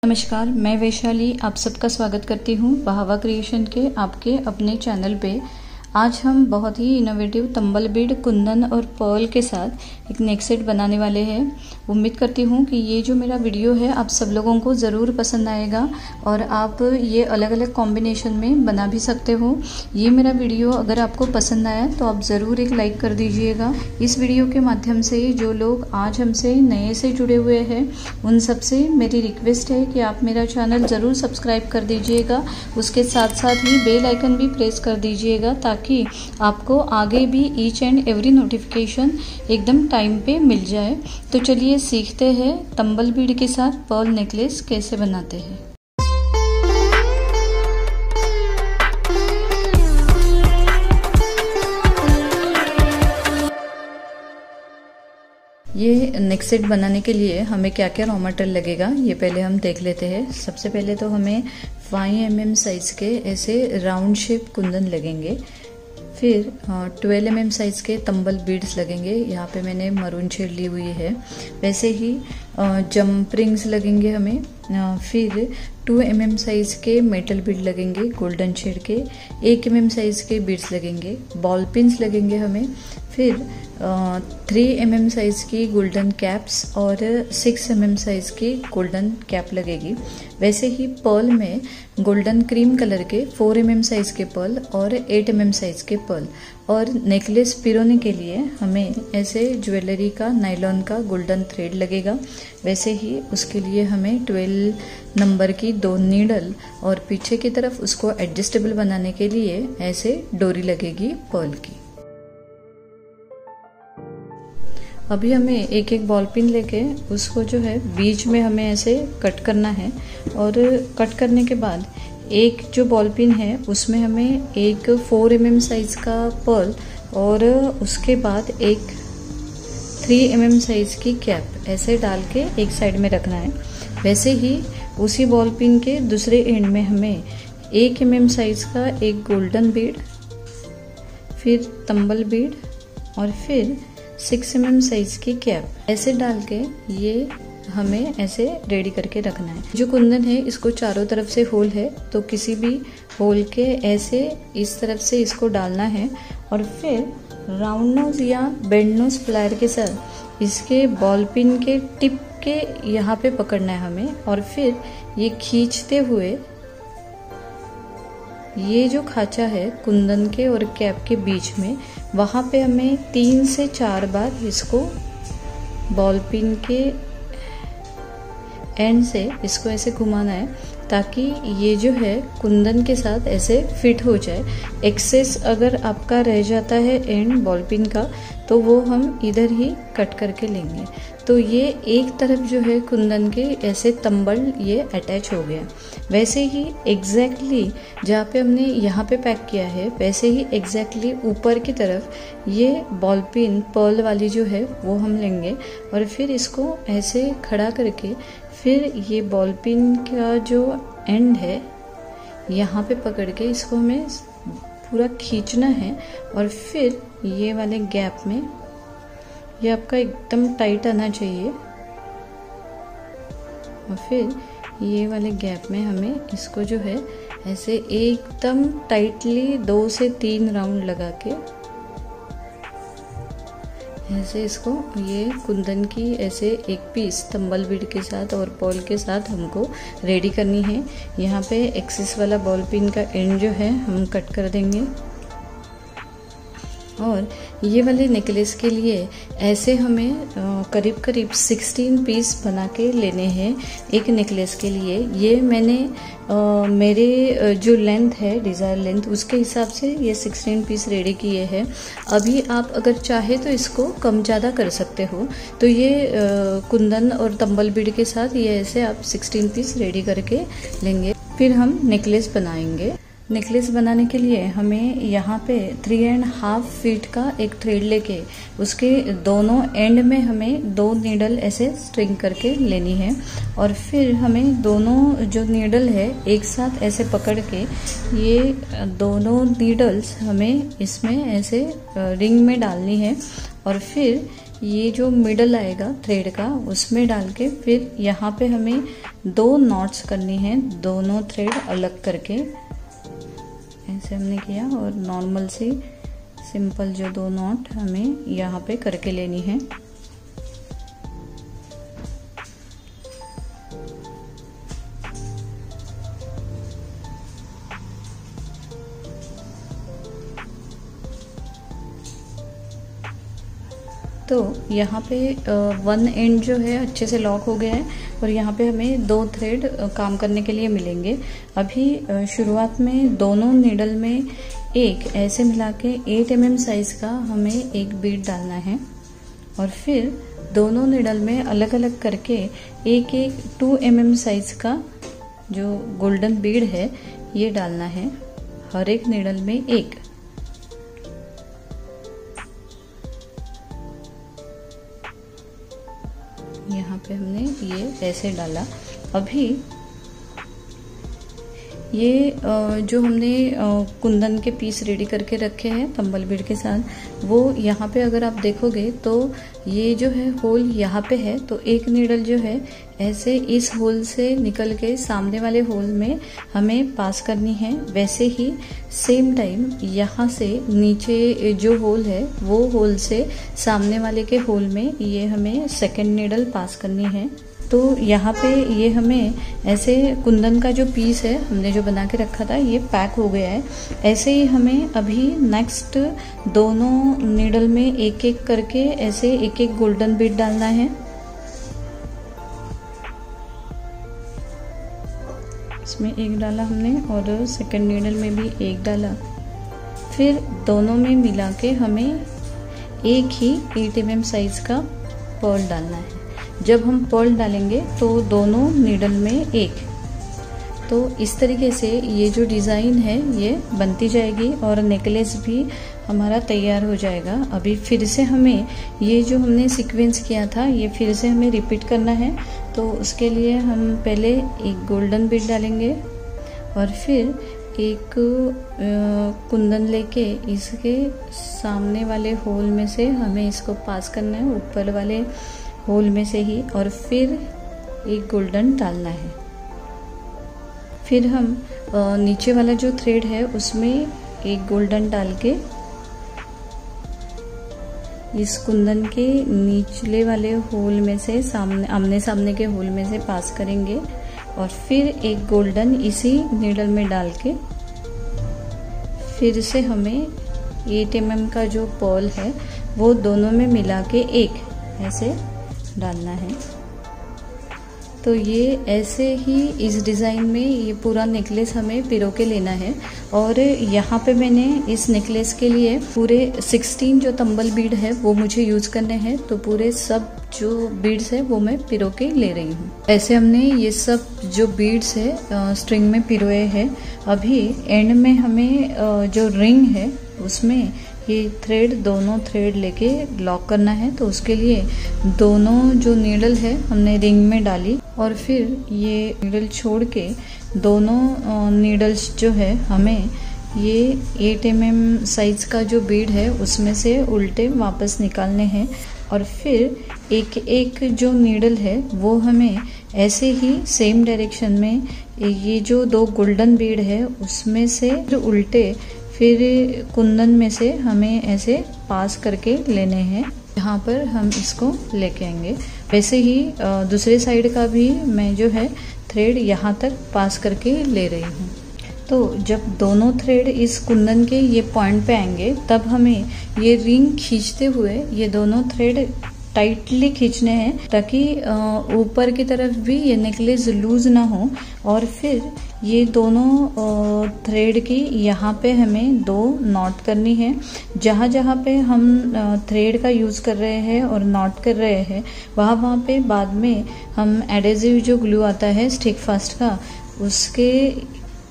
नमस्कार, मैं वैशाली आप सबका स्वागत करती हूँ बहावा क्रिएशन के आपके अपने चैनल पे। आज हम बहुत ही इनोवेटिव तंबल बीड, कुंदन और पर्ल के साथ एक नेक सेट बनाने वाले हैं। उम्मीद करती हूँ कि ये जो मेरा वीडियो है आप सब लोगों को ज़रूर पसंद आएगा और आप ये अलग अलग कॉम्बिनेशन में बना भी सकते हो। ये मेरा वीडियो अगर आपको पसंद आया तो आप ज़रूर एक लाइक कर दीजिएगा। इस वीडियो के माध्यम से जो लोग आज हमसे नए से जुड़े हुए हैं उन सबसे मेरी रिक्वेस्ट है कि आप मेरा चैनल ज़रूर सब्सक्राइब कर दीजिएगा। उसके साथ साथ ही बेल आइकन भी प्रेस कर दीजिएगा ताकि आपको आगे भी ईच एंड एवरी नोटिफिकेशन एकदम टाइम पे मिल जाए। तो चलिए सीखते हैं तंबल बीड के साथ पर्ल नेकलेस कैसे बनाते हैं। ये नेक सेट बनाने के लिए हमें क्या क्या रॉ मटेरियल लगेगा ये पहले हम देख लेते हैं। सबसे पहले तो हमें 5 mm साइज के ऐसे राउंड शेप कुंदन लगेंगे। फिर 12 mm साइज के तंबल बीड्स लगेंगे। यहाँ पे मैंने मरून शेड ली हुई है। वैसे ही जंप रिंग्स लगेंगे हमें। फिर 2 mm साइज के मेटल बीड लगेंगे गोल्डन शेड के। 1 mm साइज के बीड्स लगेंगे। बॉल पिन्स लगेंगे हमें। फिर 3 mm साइज की गोल्डन कैप्स और 6 mm साइज की गोल्डन कैप लगेगी। वैसे ही पर्ल में गोल्डन क्रीम कलर के 4 mm साइज के पर्ल और 8 mm साइज के पर्ल। और नेकलेस पिरोने के लिए हमें ऐसे ज्वेलरी का नायलॉन का गोल्डन थ्रेड लगेगा। वैसे ही उसके लिए हमें 12 नंबर की 2 नीडल और पीछे की तरफ उसको एडजस्टेबल बनाने के लिए ऐसे डोरी लगेगी पर्ल की। अभी हमें एक एक बॉल पिन लेके उसको जो है बीच में हमें ऐसे कट करना है और कट करने के बाद एक जो बॉल पिन है उसमें हमें एक 4 mm साइज का पर्ल और उसके बाद एक 3 mm साइज की कैप ऐसे डाल के एक साइड में रखना है। वैसे ही उसी बॉल पिन के दूसरे एंड में हमें 1 mm साइज का एक गोल्डन बीड, फिर तंबल बीड और फिर 6 mm साइज की कैप ऐसे डाल के ये हमें ऐसे रेडी करके रखना है। जो कुंदन है इसको चारों तरफ से होल है तो किसी भी होल के ऐसे इस तरफ से इसको डालना है और फिर राउंड नोज या बेंड नोज प्लायर के साथ इसके बॉल पिन के टिप के यहाँ पे पकड़ना है हमें और फिर ये खींचते हुए ये जो खांचा है कुंदन के और कैप के बीच में वहाँ पे हमें 3 से 4 बार इसको बॉल पिन के एंड से इसको ऐसे घुमाना है ताकि ये जो है कुंदन के साथ ऐसे फिट हो जाए। एक्सेस अगर आपका रह जाता है एंड बॉल पिन का तो वो हम इधर ही कट करके लेंगे। तो ये एक तरफ जो है कुंदन के ऐसे तंबल ये अटैच हो गया। वैसे ही एग्जैक्टली जहाँ पे हमने यहाँ पे पैक किया है वैसे ही एग्जैक्टली ऊपर की तरफ ये बॉल पिन पर्ल वाली जो है वो हम लेंगे और फिर इसको ऐसे खड़ा करके फिर ये बॉल पिन का जो एंड है यहाँ पे पकड़ के इसको हमें पूरा खींचना है और फिर ये वाले गैप में ये आपका एकदम टाइट आना चाहिए और फिर ये वाले गैप में हमें इसको जो है ऐसे एकदम टाइटली 2 से 3 राउंड लगा के ऐसे इसको ये कुंदन की ऐसे एक पीस तंबल बीड के साथ और पर्ल के साथ हमको रेडी करनी है। यहाँ पे एक्सिस वाला बॉल पिन का एंड जो है हम कट कर देंगे और ये वाले नेकलेस के लिए ऐसे हमें करीब करीब 16 पीस बना के लेने हैं एक नेकलेस के लिए। ये मैंने मेरे जो लेंथ है डिज़ायर लेंथ उसके हिसाब से ये 16 पीस रेडी किए हैं। अभी आप अगर चाहे तो इसको कम ज़्यादा कर सकते हो। तो ये कुंदन और तंबल बीड के साथ ये ऐसे आप 16 पीस रेडी करके लेंगे। फिर हम नेकलेस बनाएंगे। नेकलेस बनाने के लिए हमें यहाँ पे 3.5 फीट का एक थ्रेड लेके उसके दोनों एंड में हमें 2 नीडल ऐसे स्ट्रिंग करके लेनी है और फिर हमें दोनों जो नीडल है एक साथ ऐसे पकड़ के ये दोनों नीडल्स हमें इसमें ऐसे रिंग में डालनी है और फिर ये जो मिडल आएगा थ्रेड का उसमें डाल के फिर यहाँ पे हमें 2 नॉट्स करनी है, दोनों थ्रेड अलग करके ऐसे हमने किया और नॉर्मल सी सिंपल जो 2 नॉट हमें यहाँ पे करके लेनी है। तो यहाँ पे 1 एंड जो है अच्छे से लॉक हो गया है और यहाँ पे हमें 2 थ्रेड काम करने के लिए मिलेंगे। अभी शुरुआत में दोनों नीडल में एक ऐसे मिला के 8 mm साइज का हमें एक बीड डालना है और फिर दोनों नीडल में अलग अलग करके एक 2 mm साइज का जो गोल्डन बीड है ये डालना है, हर एक नीडल में एक। यहाँ पे हमने ये ऐसे डाला। अभी ये जो हमने कुंदन के पीस रेडी करके रखे हैं तंबल बीड के साथ, वो यहाँ पे अगर आप देखोगे तो ये जो है होल यहाँ पे है, तो एक नीडल जो है ऐसे इस होल से निकल के सामने वाले होल में हमें पास करनी है। वैसे ही सेम टाइम यहाँ से नीचे जो होल है वो होल से सामने वाले के होल में ये हमें सेकंड नीडल पास करनी है। तो यहाँ पे ये हमें ऐसे कुंदन का जो पीस है हमने जो बना के रखा था ये पैक हो गया है। ऐसे ही हमें अभी नेक्स्ट दोनों नीडल में एक एक करके ऐसे एक एक गोल्डन बीड डालना है। इसमें एक डाला हमने और सेकंड नीडल में भी एक डाला। फिर दोनों में मिला के हमें एक ही 8 mm साइज का पर्ल डालना है। जब हम पर्ल डालेंगे तो दोनों नीडल में एक, तो इस तरीके से ये जो डिज़ाइन है ये बनती जाएगी और नेकलेस भी हमारा तैयार हो जाएगा। अभी फिर से हमें ये जो हमने सीक्वेंस किया था ये फिर से हमें रिपीट करना है। तो उसके लिए हम पहले एक गोल्डन बीड डालेंगे और फिर एक कुंदन लेके इसके सामने वाले होल में से हमें इसको पास करना है, ऊपर वाले होल में से ही, और फिर एक गोल्डन डालना है। फिर हम नीचे वाला जो थ्रेड है उसमें एक गोल्डन डाल के इस कुंदन के निचले वाले होल में से आमने सामने के होल में से पास करेंगे और फिर एक गोल्डन इसी नीडल में डाल के फिर से हमें 8 mm का जो पर्ल है वो दोनों में मिला के एक ऐसे डालना है। तो ये ऐसे ही इस डिज़ाइन में ये पूरा नेकलेस हमें पिरो के लेना है। और यहाँ पे मैंने इस नेकलेस के लिए पूरे 16 जो तंबल बीड है वो मुझे यूज़ करने हैं, तो पूरे सब जो बीड्स है वो मैं पिरो के ले रही हूँ। ऐसे हमने ये सब जो बीड्स है स्ट्रिंग में पिरोए हैं। अभी एंड में हमें जो रिंग है उसमें ये थ्रेड दोनों थ्रेड लेके लॉक करना है। तो उसके लिए दोनों जो नीडल है हमने रिंग में डाली और फिर ये नीडल छोड़ के दोनों नीडल्स जो है हमें ये 8 mm साइज का जो बीड है उसमें से उल्टे वापस निकालने हैं। और फिर एक एक जो नीडल है वो हमें ऐसे ही सेम डायरेक्शन में ये जो 2 गोल्डन बीड है उसमें से जो उल्टे फिर कुंदन में से हमें ऐसे पास करके लेने हैं। यहाँ पर हम इसको लेके आएंगे। वैसे ही दूसरे साइड का भी मैं जो है थ्रेड यहाँ तक पास करके ले रही हूँ। तो जब दोनों थ्रेड इस कुंदन के ये पॉइंट पे आएंगे तब हमें ये रिंग खींचते हुए ये दोनों थ्रेड टाइटली खींचने हैं ताकि ऊपर की तरफ भी ये नेकलेस लूज ना हो। और फिर ये दोनों थ्रेड की यहाँ पे हमें 2 नॉट करनी है। जहाँ जहाँ पे हम थ्रेड का यूज़ कर रहे हैं और नॉट कर रहे हैं वहाँ पे बाद में हम एडेसिव जो ग्लू आता है स्टिक फास्ट का उसके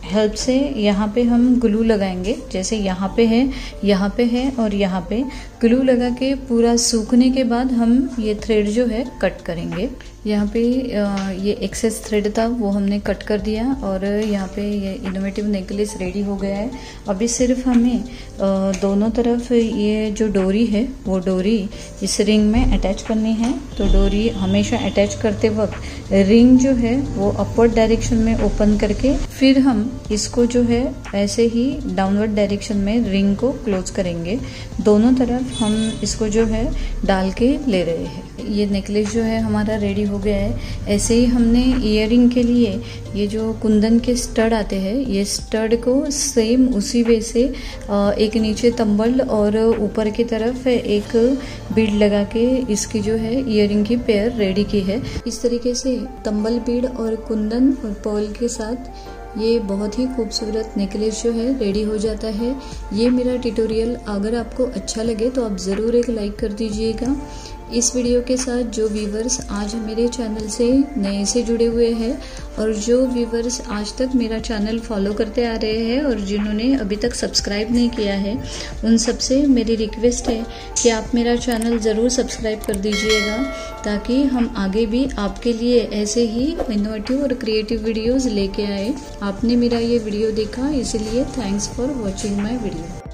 हेल्प से यहाँ पे हम ग्लू लगाएंगे। जैसे यहाँ पे है और यहाँ पे ग्लू लगा के पूरा सूखने के बाद हम ये थ्रेड जो है कट करेंगे। यहाँ पे ये एक्सेस थ्रेड था वो हमने कट कर दिया और यहाँ पे ये इनोवेटिव नेकलेस रेडी हो गया है। अभी सिर्फ हमें दोनों तरफ ये जो डोरी है वो डोरी इस रिंग में अटैच करनी है। तो डोरी हमेशा अटैच करते वक्त रिंग जो है वो अपवर्ड डायरेक्शन में ओपन करके फिर हम इसको जो है ऐसे ही डाउनवर्ड डायरेक्शन में रिंग को क्लोज करेंगे। दोनों तरफ हम इसको जो है डाल के ले रहे हैं। ये नेकलेस जो है हमारा रेडी हो गया है। ऐसे ही हमने ईयरिंग के लिए ये जो कुंदन के स्टड आते हैं ये स्टड को सेम उसी वे से एक नीचे तंबल और ऊपर की तरफ एक बीड लगा के इसकी जो है ईयरिंग की पेयर रेडी की है। इस तरीके से तंबल बीड और कुंदन और पर्ल के साथ ये बहुत ही खूबसूरत नेकलेस जो है रेडी हो जाता है। ये मेरा ट्यूटोरियल अगर आपको अच्छा लगे तो आप ज़रूर एक लाइक कर दीजिएगा। इस वीडियो के साथ जो व्यूवर्स आज मेरे चैनल से नए से जुड़े हुए हैं और जो व्यूवर्स आज तक मेरा चैनल फॉलो करते आ रहे हैं और जिन्होंने अभी तक सब्सक्राइब नहीं किया है, उन सबसे मेरी रिक्वेस्ट है कि आप मेरा चैनल ज़रूर सब्सक्राइब कर दीजिएगा ताकि हम आगे भी आपके लिए ऐसे ही इनोवेटिव और क्रिएटिव वीडियोज़ लेके आए। आपने मेरा ये वीडियो देखा इसलिए thanks for watching my video.